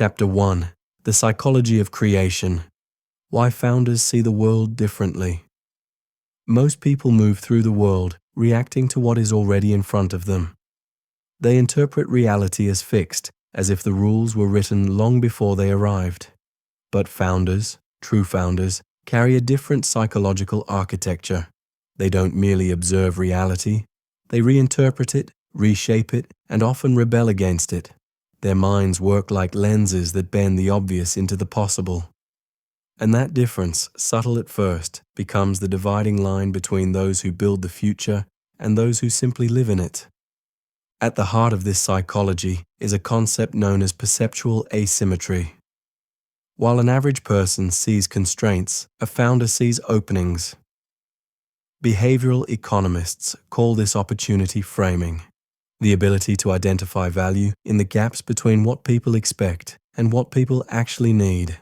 Chapter 1. The Psychology of Creation. Why Founders See the World Differently. Most people move through the world reacting to what is already in front of them. They interpret reality as fixed, as if the rules were written long before they arrived. But founders, true founders, carry a different psychological architecture. They don't merely observe reality, they reinterpret it, reshape it, and often rebel against it. Their minds work like lenses that bend the obvious into the possible. And that difference, subtle at first, becomes the dividing line between those who build the future and those who simply live in it. At the heart of this psychology is a concept known as perceptual asymmetry. While an average person sees constraints, a founder sees openings. Behavioral economists call this opportunity framing, the ability to identify value in the gaps between what people expect and what people actually need.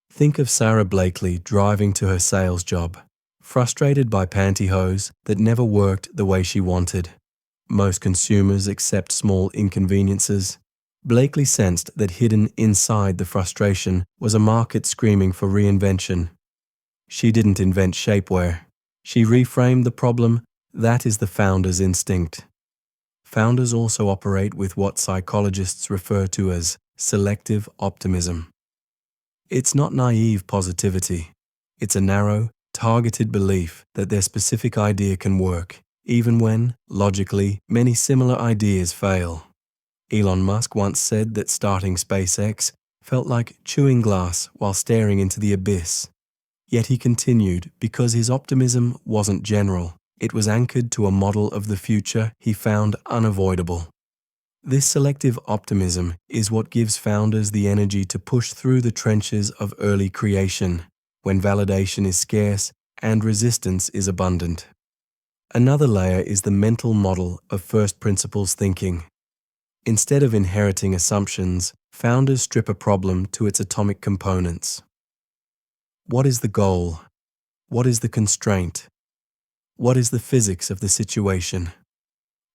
Think of Sarah Blakely driving to her sales job, frustrated by pantyhose that never worked the way she wanted. Most consumers accept small inconveniences. Blakely sensed that hidden inside the frustration was a market screaming for reinvention. She didn't invent shapewear. She reframed the problem. That is the founder's instinct. Founders also operate with what psychologists refer to as selective optimism. It's not naive positivity. It's a narrow, targeted belief that their specific idea can work, even when, logically, many similar ideas fail. Elon Musk once said that starting SpaceX felt like chewing glass while staring into the abyss. Yet he continued because his optimism wasn't general. It was anchored to a model of the future he found unavoidable. This selective optimism is what gives founders the energy to push through the trenches of early creation, when validation is scarce and resistance is abundant. Another layer is the mental model of first principles thinking. Instead of inheriting assumptions, founders strip a problem to its atomic components. What is the goal? What is the constraint? What is the physics of the situation?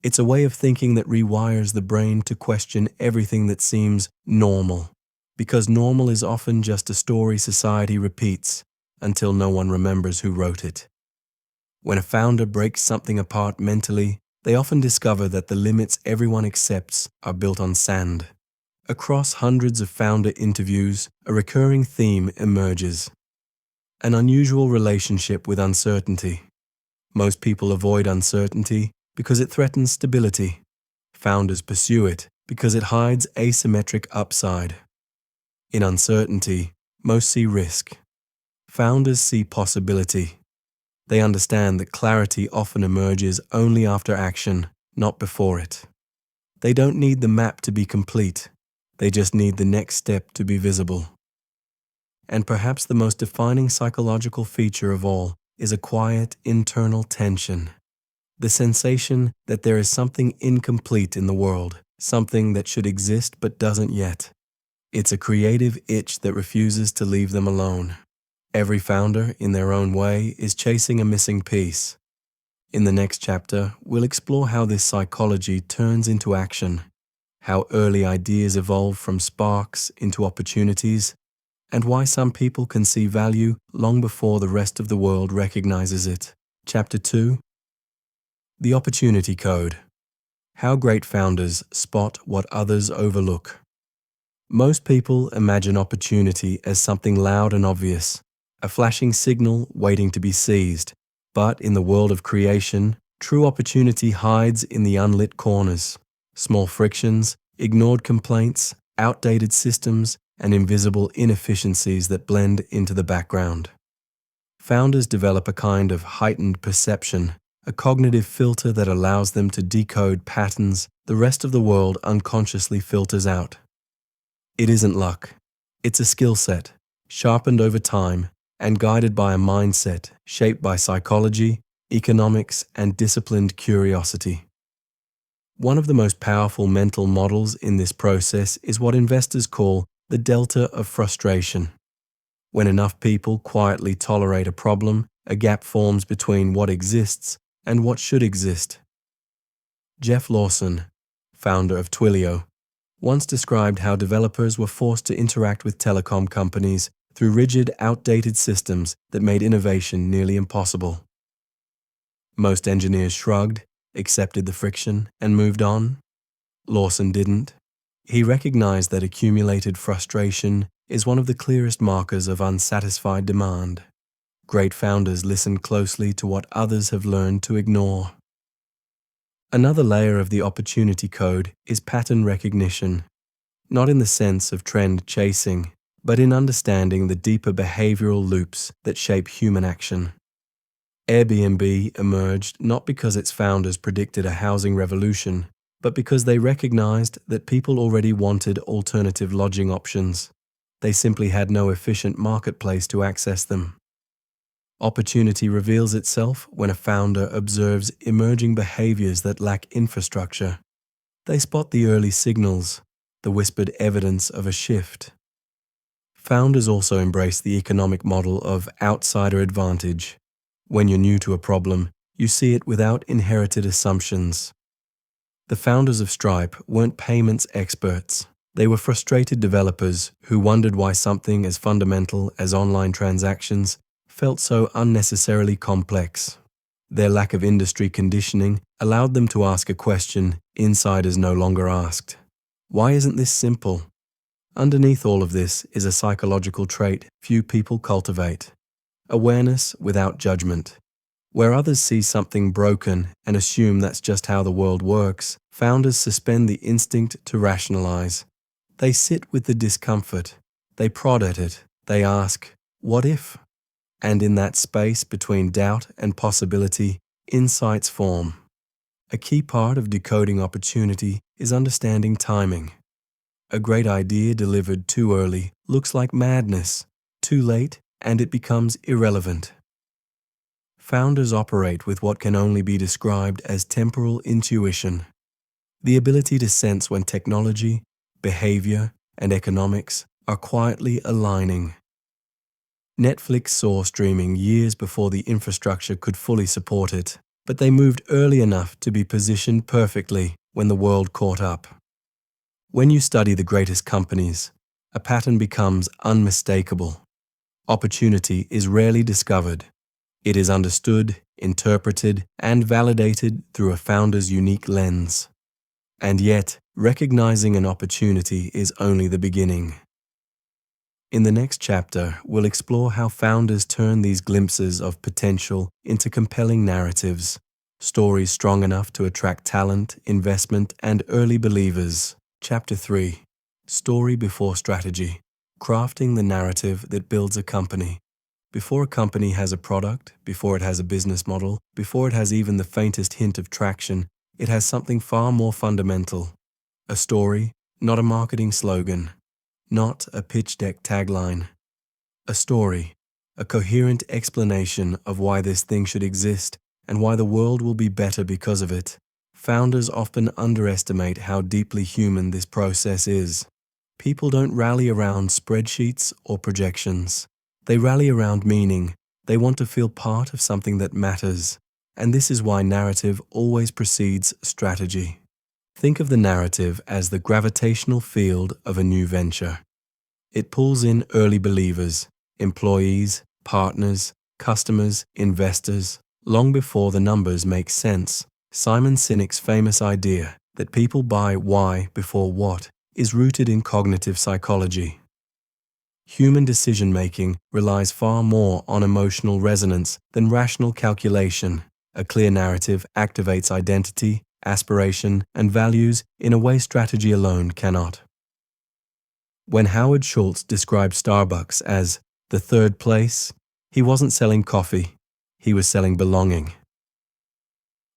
It's a way of thinking that rewires the brain to question everything that seems normal, because normal is often just a story society repeats until no one remembers who wrote it. When a founder breaks something apart mentally, they often discover that the limits everyone accepts are built on sand. Across hundreds of founder interviews, a recurring theme emerges: an unusual relationship with uncertainty. Most people avoid uncertainty because it threatens stability. Founders pursue it because it hides asymmetric upside. In uncertainty, most see risk. Founders see possibility. They understand that clarity often emerges only after action, not before it. They don't need the map to be complete. They just need the next step to be visible. And perhaps the most defining psychological feature of all is a quiet internal tension. The sensation that there is something incomplete in the world, something that should exist but doesn't yet. It's a creative itch that refuses to leave them alone. Every founder, in their own way, is chasing a missing piece. In the next chapter, we'll explore how this psychology turns into action, how early ideas evolve from sparks into opportunities, and why some people can see value long before the rest of the world recognizes it. Chapter 2. The Opportunity Code. How great founders spot what others overlook. Most people imagine opportunity as something loud and obvious, a flashing signal waiting to be seized. But in the world of creation, true opportunity hides in the unlit corners. Small frictions, ignored complaints, outdated systems, and invisible inefficiencies that blend into the background. Founders develop a kind of heightened perception, a cognitive filter that allows them to decode patterns the rest of the world unconsciously filters out. It isn't luck. It's a skill set, sharpened over time and guided by a mindset shaped by psychology, economics, and disciplined curiosity. One of the most powerful mental models in this process is what investors call the delta of frustration. When enough people quietly tolerate a problem, a gap forms between what exists and what should exist. Jeff Lawson, founder of Twilio, once described how developers were forced to interact with telecom companies through rigid, outdated systems that made innovation nearly impossible. Most engineers shrugged, accepted the friction, and moved on. Lawson didn't. He recognized that accumulated frustration is one of the clearest markers of unsatisfied demand. Great founders listen closely to what others have learned to ignore. Another layer of the opportunity code is pattern recognition, not in the sense of trend chasing, but in understanding the deeper behavioral loops that shape human action. Airbnb emerged not because its founders predicted a housing revolution, but because they recognized that people already wanted alternative lodging options. They simply had no efficient marketplace to access them. Opportunity reveals itself when a founder observes emerging behaviors that lack infrastructure. They spot the early signals, the whispered evidence of a shift. Founders also embrace the economic model of outsider advantage. When you're new to a problem, you see it without inherited assumptions. The founders of Stripe weren't payments experts. They were frustrated developers who wondered why something as fundamental as online transactions felt so unnecessarily complex. Their lack of industry conditioning allowed them to ask a question insiders no longer asked. Why isn't this simple? Underneath all of this is a psychological trait few people cultivate: awareness without judgment. Where others see something broken and assume that's just how the world works, founders suspend the instinct to rationalize. They sit with the discomfort. They prod at it. They ask, what if? And in that space between doubt and possibility, insights form. A key part of decoding opportunity is understanding timing. A great idea delivered too early looks like madness. Too late, and it becomes irrelevant. Founders operate with what can only be described as temporal intuition, the ability to sense when technology, behavior, and economics are quietly aligning. Netflix saw streaming years before the infrastructure could fully support it, but they moved early enough to be positioned perfectly when the world caught up. When you study the greatest companies, a pattern becomes unmistakable. Opportunity is rarely discovered. It is understood, interpreted, and validated through a founder's unique lens. And yet, recognizing an opportunity is only the beginning. In the next chapter, we'll explore how founders turn these glimpses of potential into compelling narratives, stories strong enough to attract talent, investment, and early believers. Chapter 3: Story Before Strategy. Crafting the narrative that builds a company. Before a company has a product, before it has a business model, before it has even the faintest hint of traction, it has something far more fundamental. A story, not a marketing slogan, not a pitch deck tagline. A story, a coherent explanation of why this thing should exist and why the world will be better because of it. Founders often underestimate how deeply human this process is. People don't rally around spreadsheets or projections. They rally around meaning. They want to feel part of something that matters. And this is why narrative always precedes strategy. Think of the narrative as the gravitational field of a new venture. It pulls in early believers, employees, partners, customers, investors, long before the numbers make sense. Simon Sinek's famous idea that people buy why before what is rooted in cognitive psychology. Human decision-making relies far more on emotional resonance than rational calculation. A clear narrative activates identity, aspiration, and values in a way strategy alone cannot. When Howard Schultz described Starbucks as the third place, he wasn't selling coffee, he was selling belonging.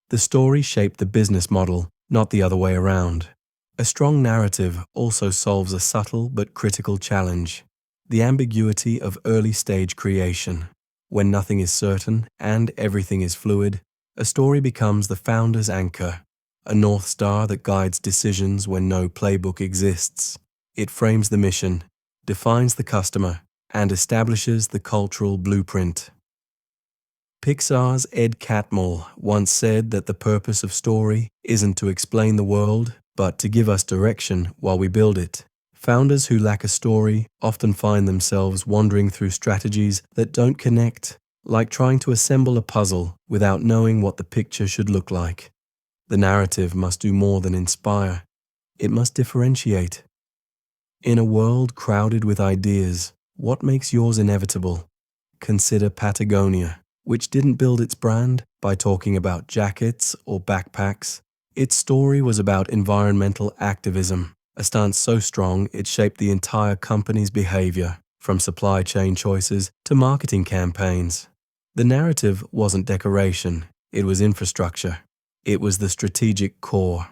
The story shaped the business model, not the other way around. A strong narrative also solves a subtle but critical challenge: the ambiguity of early-stage creation. When nothing is certain and everything is fluid, a story becomes the founder's anchor, a north star that guides decisions when no playbook exists. It frames the mission, defines the customer, and establishes the cultural blueprint. Pixar's Ed Catmull once said that the purpose of story isn't to explain the world, but to give us direction while we build it. Founders who lack a story often find themselves wandering through strategies that don't connect, like trying to assemble a puzzle without knowing what the picture should look like. The narrative must do more than inspire. It must differentiate. In a world crowded with ideas, what makes yours inevitable? Consider Patagonia, which didn't build its brand by talking about jackets or backpacks. Its story was about environmental activism, a stance so strong it shaped the entire company's behavior, from supply chain choices to marketing campaigns. The narrative wasn't decoration, it was infrastructure. It was the strategic core.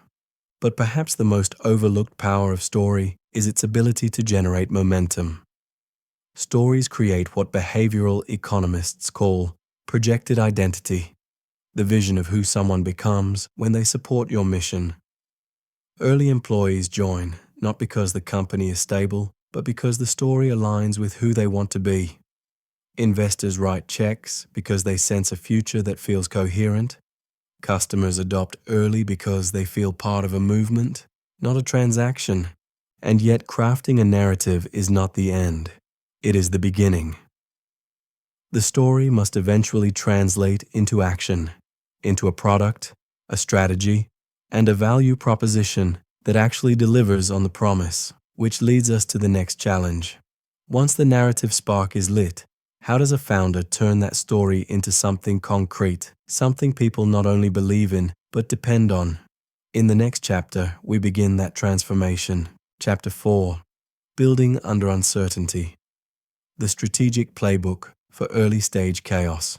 But perhaps the most overlooked power of story is its ability to generate momentum. Stories create what behavioral economists call projected identity, the vision of who someone becomes when they support your mission. Early employees join, not because the company is stable, but because the story aligns with who they want to be. Investors write checks because they sense a future that feels coherent. Customers adopt early because they feel part of a movement, not a transaction. And yet crafting a narrative is not the end. It is the beginning. The story must eventually translate into action, into a product, a strategy, and a value proposition that actually delivers on the promise, which leads us to the next challenge. Once the narrative spark is lit, how does a founder turn that story into something concrete, something people not only believe in, but depend on? In the next chapter, we begin that transformation. Chapter 4, Building Under Uncertainty. The Strategic Playbook for Early Stage Chaos.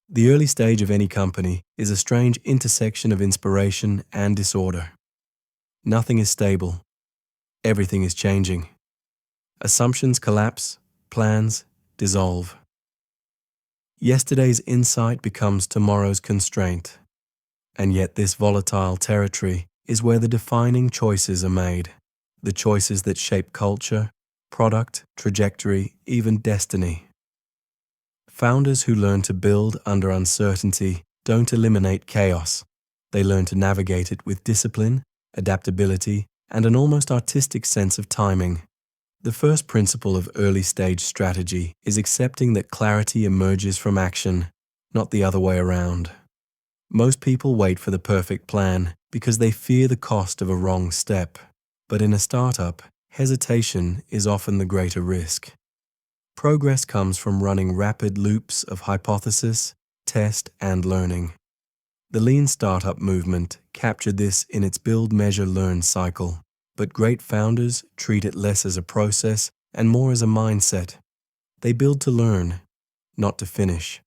The early stage of any company is a strange intersection of inspiration and disorder. Nothing is stable. Everything is changing. Assumptions collapse, plans dissolve. Yesterday's insight becomes tomorrow's constraint. And yet this volatile territory is where the defining choices are made, the choices that shape culture, product, trajectory, even destiny. Founders who learn to build under uncertainty don't eliminate chaos. They learn to navigate it with discipline, adaptability, and an almost artistic sense of timing. The first principle of early-stage strategy is accepting that clarity emerges from action, not the other way around. Most people wait for the perfect plan because they fear the cost of a wrong step. But in a startup, hesitation is often the greater risk. Progress comes from running rapid loops of hypothesis, test, and learning. The lean startup movement captured this in its build, measure, learn cycle. But great founders treat it less as a process and more as a mindset. They build to learn, not to finish.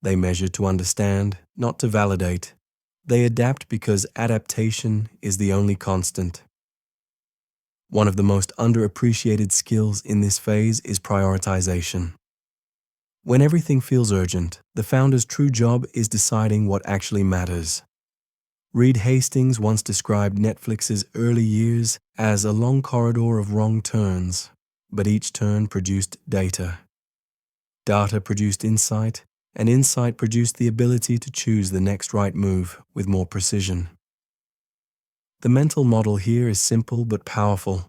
They measure to understand, not to validate. They adapt because adaptation is the only constant. One of the most underappreciated skills in this phase is prioritization. When everything feels urgent, the founder's true job is deciding what actually matters. Reed Hastings once described Netflix's early years as a long corridor of wrong turns, but each turn produced data. Data produced insight, and insight produced the ability to choose the next right move with more precision. The mental model here is simple but powerful.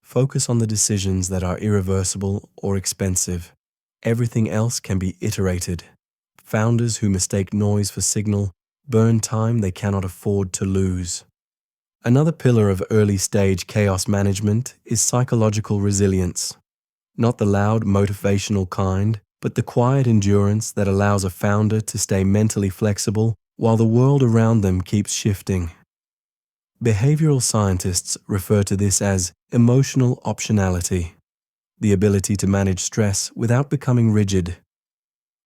Focus on the decisions that are irreversible or expensive. Everything else can be iterated. Founders who mistake noise for signal burn time they cannot afford to lose. Another pillar of early-stage chaos management is psychological resilience. Not the loud motivational kind, but the quiet endurance that allows a founder to stay mentally flexible while the world around them keeps shifting. Behavioral scientists refer to this as emotional optionality, the ability to manage stress without becoming rigid.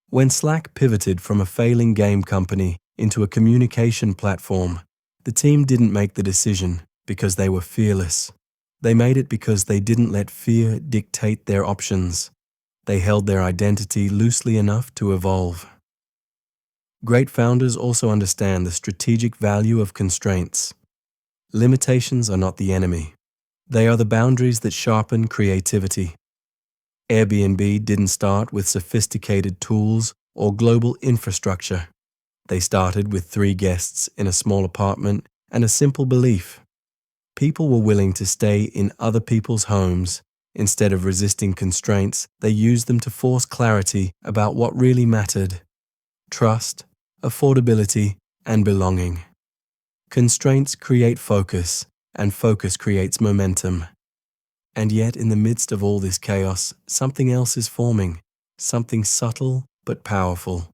When Slack pivoted from a failing game company into a communication platform, the team didn't make the decision because they were fearless. They made it because they didn't let fear dictate their options. They held their identity loosely enough to evolve. Great founders also understand the strategic value of constraints. Limitations are not the enemy. They are the boundaries that sharpen creativity. Airbnb didn't start with sophisticated tools or global infrastructure. They started with 3 guests in a small apartment and a simple belief. People were willing to stay in other people's homes. Instead of resisting constraints, they used them to force clarity about what really mattered: trust, affordability, and belonging. Constraints create focus, and focus creates momentum. And yet, in the midst of all this chaos, something else is forming, something subtle but powerful.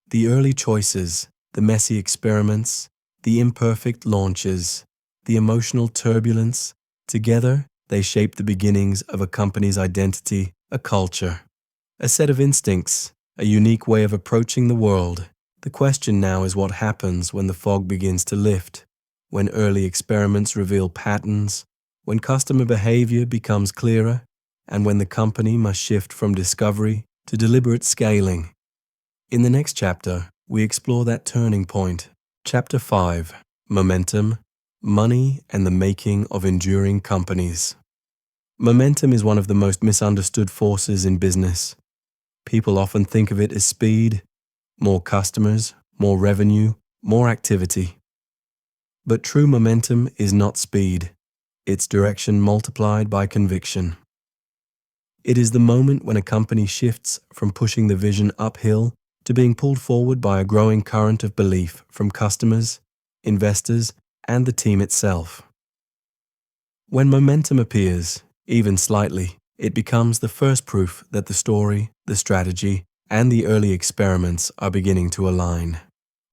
The early choices, the messy experiments, the imperfect launches, the emotional turbulence, together they shape the beginnings of a company's identity, a culture, a set of instincts, a unique way of approaching the world. The question now is what happens when the fog begins to lift, when early experiments reveal patterns, when customer behavior becomes clearer, and when the company must shift from discovery to deliberate scaling. In the next chapter, we explore that turning point. Chapter 5: Momentum, Money, and the Making of Enduring Companies. Momentum is one of the most misunderstood forces in business. People often think of it as speed, more customers, more revenue, more activity. But true momentum is not speed. It's direction multiplied by conviction. It is the moment when a company shifts from pushing the vision uphill to being pulled forward by a growing current of belief from customers, investors, and the team itself. When momentum appears, even slightly, it becomes the first proof that the story, the strategy, and the early experiments are beginning to align.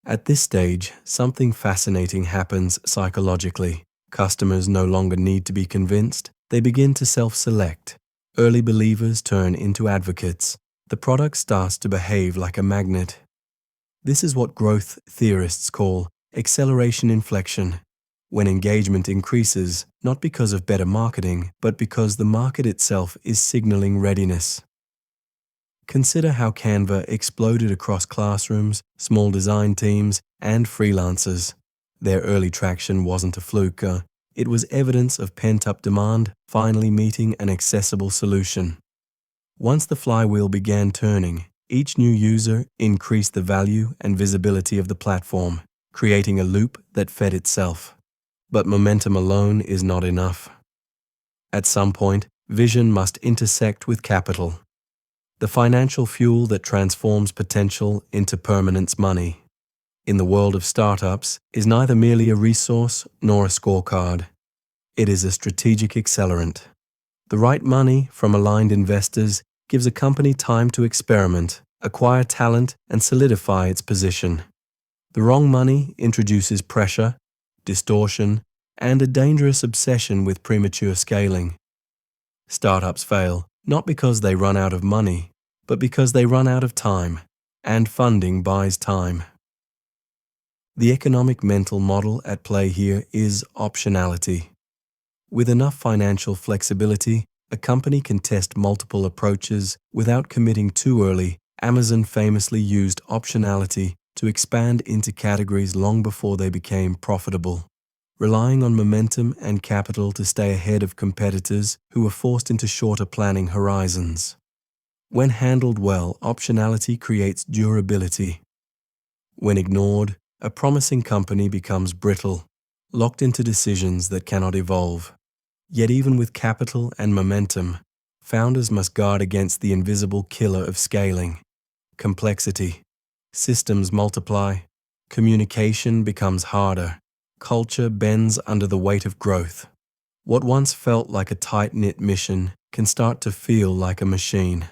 At this stage, something fascinating happens psychologically. Customers no longer need to be convinced, they begin to self-select. Early believers turn into advocates. The product starts to behave like a magnet. This is what growth theorists call acceleration inflection, when engagement increases not because of better marketing, but because the market itself is signaling readiness. Consider how Canva exploded across classrooms, small design teams, and freelancers. Their early traction wasn't a fluke, it was evidence of pent-up demand finally meeting an accessible solution. Once the flywheel began turning, each new user increased the value and visibility of the platform, creating a loop that fed itself. But momentum alone is not enough. At some point, vision must intersect with capital, the financial fuel that transforms potential into permanence money. In the world of startups, is neither merely a resource nor a scorecard. It is a strategic accelerant. The right money from aligned investors gives a company time to experiment, acquire talent, and solidify its position. The wrong money introduces pressure, distortion, and a dangerous obsession with premature scaling. Startups fail not because they run out of money, but because they run out of time, and funding buys time. The economic mental model at play here is optionality. With enough financial flexibility, a company can test multiple approaches without committing too early. Amazon famously used optionality to expand into categories long before they became profitable, relying on momentum and capital to stay ahead of competitors who were forced into shorter planning horizons. When handled well, optionality creates durability. When ignored, a promising company becomes brittle, locked into decisions that cannot evolve. Yet even with capital and momentum, founders must guard against the invisible killer of scaling: complexity. Systems multiply, communication becomes harder, culture bends under the weight of growth. What once felt like a tight-knit mission can start to feel like a machine.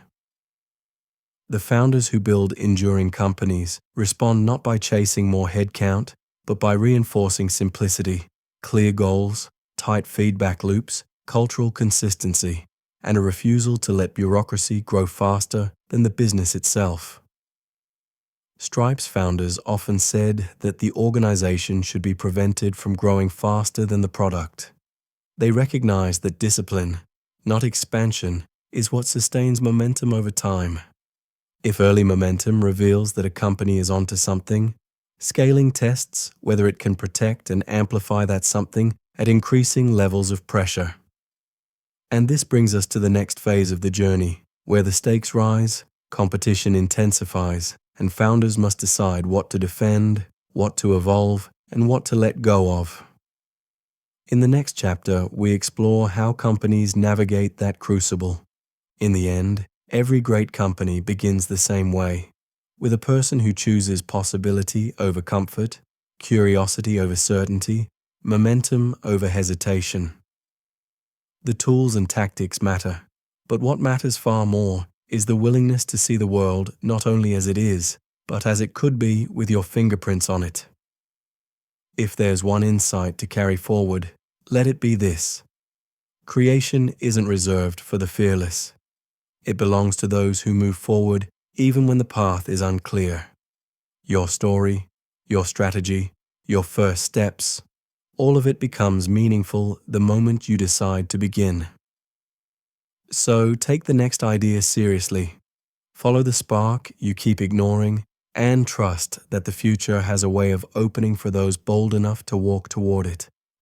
The founders who build enduring companies respond not by chasing more headcount, but by reinforcing simplicity, clear goals, tight feedback loops, cultural consistency, and a refusal to let bureaucracy grow faster than the business itself. Stripe's founders often said that the organization should be prevented from growing faster than the product. They recognized that discipline, not expansion, is what sustains momentum over time. If early momentum reveals that a company is onto something, scaling tests whether it can protect and amplify that something at increasing levels of pressure. And this brings us to the next phase of the journey, where the stakes rise, competition intensifies, and founders must decide what to defend, what to evolve, and what to let go of. In the next chapter, we explore how companies navigate that crucible. In the end, every great company begins the same way, with a person who chooses possibility over comfort, curiosity over certainty, momentum over hesitation. The tools and tactics matter, but what matters far more is the willingness to see the world not only as it is, but as it could be with your fingerprints on it. If there's one insight to carry forward, let it be this: creation isn't reserved for the fearless. It belongs to those who move forward even when the path is unclear. Your story, your strategy, your first steps, all of it becomes meaningful the moment you decide to begin. So take the next idea seriously. Follow the spark you keep ignoring, and trust that the future has a way of opening for those bold enough to walk toward it.